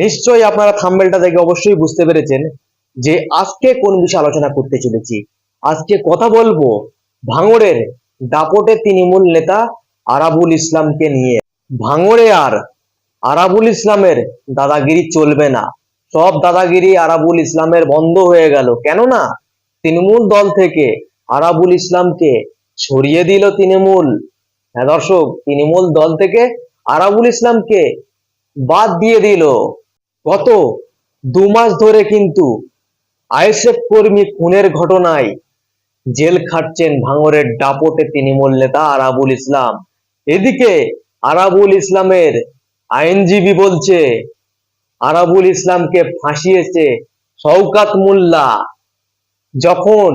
নিশ্চয়ই আপনারা থাম্বনেলটা দেখে অবশ্যই বুঝতে পেরেছেন যে আজকে কোন বিষয়ে আলোচনা করতে চলেছি। আজকে কথা বলবো ভাঙড়ের দাপটে তৃণমূল নেতা আরাবুল ইসলামকে নিয়ে। ভাঙড়ে আর আরাবুল ইসলামের দাদাগিরি চলবে না। সব দাদাগিরি আরাবুল ইসলামের বন্ধ হয়ে গেল। কেননা তৃণমূল দল থেকে আরাবুল ইসলামকে সরিয়ে দিল তৃণমূল। হ্যাঁ দর্শক, তৃণমূল দল থেকে আরাবুল ইসলামকে বাদ দিয়ে দিল। গত 2 মাস ধরে কিন্তু আইএসএফ কর্মী খুনের ঘটনায় জেল খাটছেন ভাঙড়ের দাপটে তৃণমূল নেতা আরাবুল ইসলাম। এদিকে আরাবুল ইসলামের আইনজীবী বলছে আরাবুল ইসলামকে ফাঁসিয়েছে শওকাত মোল্লা। যখন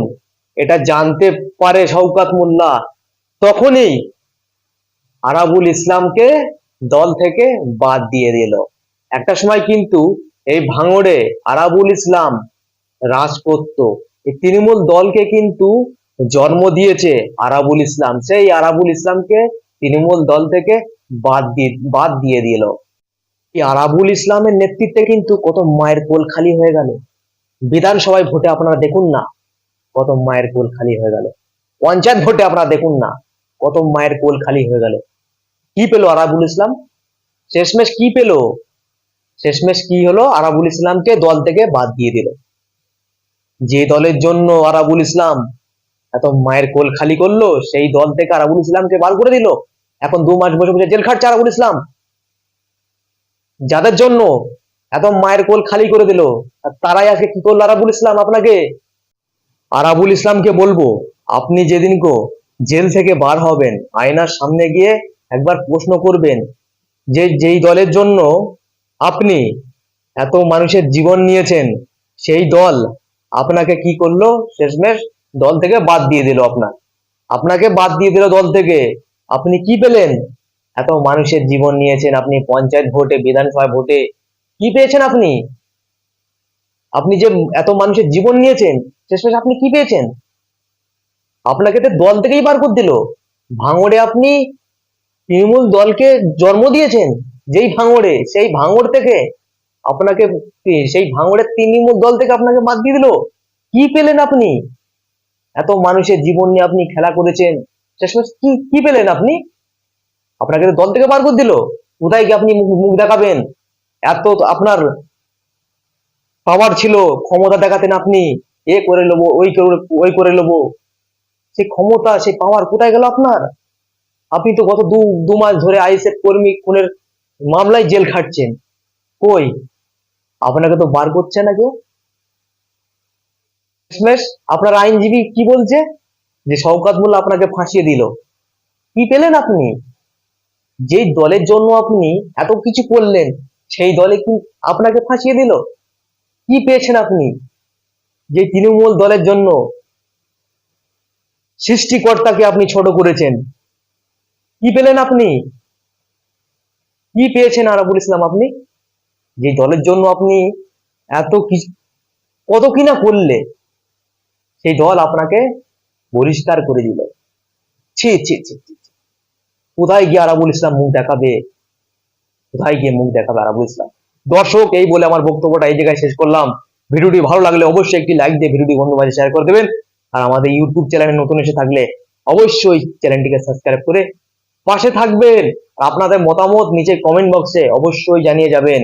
এটা জানতে পারে শওকাত মোল্লা, তখনই আরাবুল ইসলামকে দল থেকে বাদ দিয়ে দিল। একটা সময় কিন্তু এই ভাঙড়ে আরাবুল ইসলাম রাজ করত। এই তৃণমূল দলকে কিন্তু জন্ম দিয়েছে আরাবুল ইসলাম। সেই আরাবুল ইসলামকে তৃণমূল দল থেকে বাদ দিয়ে দিল। এই আরাবুল ইসলামের নেতৃত্বে কিন্তু কত মায়ের কোল খালি হয়ে গেল। বিধানসভায় ভোটে আপনারা দেখুন না কত মায়ের কোল খালি হয়ে গেল। পঞ্চায়েত ভোটে আপনারা দেখুন না কত মায়ের কোল খালি হয়ে গেল। কি পেল আরাবুল ইসলাম? শেষমেশ কি পেল? শেষমেশ কি হলো? আরাবুল ইসলামকে দল থেকে বাদ দিয়ে দিল। যে দলের জন্য আরাবুল ইসলাম এত মায়ের কোল খালি করলো, সেই দল থেকে আরাবুল ইসলামকে বার করে দিল। এখন 2 মাস বসে বসে জেল খাটছে আরাবুল ইসলাম। যাদের জন্য এত মায়ের কোল খালি করে দিল, তারাই আজকে কি করলো আরাবুল ইসলাম আপনাকে? আরাবুল ইসলামকে বলবো, আপনি যেদিনকে জেল থেকে বার হবেন, আয়নার সামনে গিয়ে একবার প্রশ্ন করবেন যে যেই দলের জন্য আপনি এত মানুষের জীবন নিয়েছেন, সেই দল আপনাকে কি করলো? শেষমেশ দল থেকে বাদ দিয়ে দিল। আপনাকে বাদ দিয়ে দিল দল থেকে। আপনি কি পেলেন? এত মানুষের জীবন নিয়েছেন আপনি, পঞ্চায়েত ভোটে, বিধানসভা ভোটে কি পেয়েছেন আপনি? আপনি যে এত মানুষের জীবন নিয়েছেন, শেষমেশ আপনি কি পেয়েছেন? আপনাকে তো দল থেকেই বার করে দিল। ভাঙড়ে আপনি তৃণমূল দলকে জন্ম দিয়েছেন, যেই ভাঙড়ে, সেই ভাঙড় থেকে আপনাকে, সেই ভাঙড়ের তৃণমূল দল থেকে আপনাকে বাদ দিয়ে দিল। কি পেলেন আপনি? এত মানুষের জীবন নিয়ে আপনি খেলা করেছেন, শেষমেশ কি কি পেলেন আপনি? আপনাকে দল থেকে বার করে দিল। কোথায় গিয়ে আপনি মুখ দেখাবেন? এত আপনার পাওয়ার ছিল, ক্ষমতা দেখাতেন আপনি, এ করে নেবো, ওই করে নেবো। সেই ক্ষমতা, সেই পাওয়ার কোথায় গেল আপনার? আপনি তো গত 2 মাস ধরে আইএসএফ কর্মী খুনের মামলায় জেল খাটছেন। কই? আপনাকে তো বার করছে না কেউ। শেষমেশ আপনার আইনজীবী কি বলছে? যে শওকাত মোল্লা আপনাকে ফাঁসিয়ে দিল। কি পেলেন আপনি? যেই দলের জন্য আপনি এত কিছু করলেন, সেই দলে কি আপনাকে ফাঁসিয়ে দিল? কি পেয়েছেন আপনি? যে তৃণমূল দলের জন্য সৃষ্টিকর্তাকে আপনি ছোট করেছেন, কি পেলেন আপনি? কি পেয়েছেন আরাবুল ইসলাম আপনি? যে দলের জন্য আপনি এত কিছু, কত কিনা করলে, সেই দল আপনাকে বহিষ্কার করে দিল। ছি ছি ছি ছি। কোথায় গিয়ে আরাবুল ইসলাম মুখ দেখাবে? কোথায় গিয়ে মুখ দেখাবে আরাবুল ইসলাম? দর্শক, এই বলে আমার বক্তব্যটা এই জায়গায় শেষ করলাম। ভিডিওটি ভালো লাগলে অবশ্যই একটি লাইক দিয়ে ভিডিওটি বন্ধু মাঝে শেয়ার করে দেবেন। আর আমাদের ইউটিউব চ্যানেলে নতুন এসে থাকলে অবশ্যই চ্যানেলটিকে সাবস্ক্রাইব করে পাশে থাকবেন। আপনাদের মতামত নিচে কমেন্ট বক্সে অবশ্যই জানিয়ে যাবেন।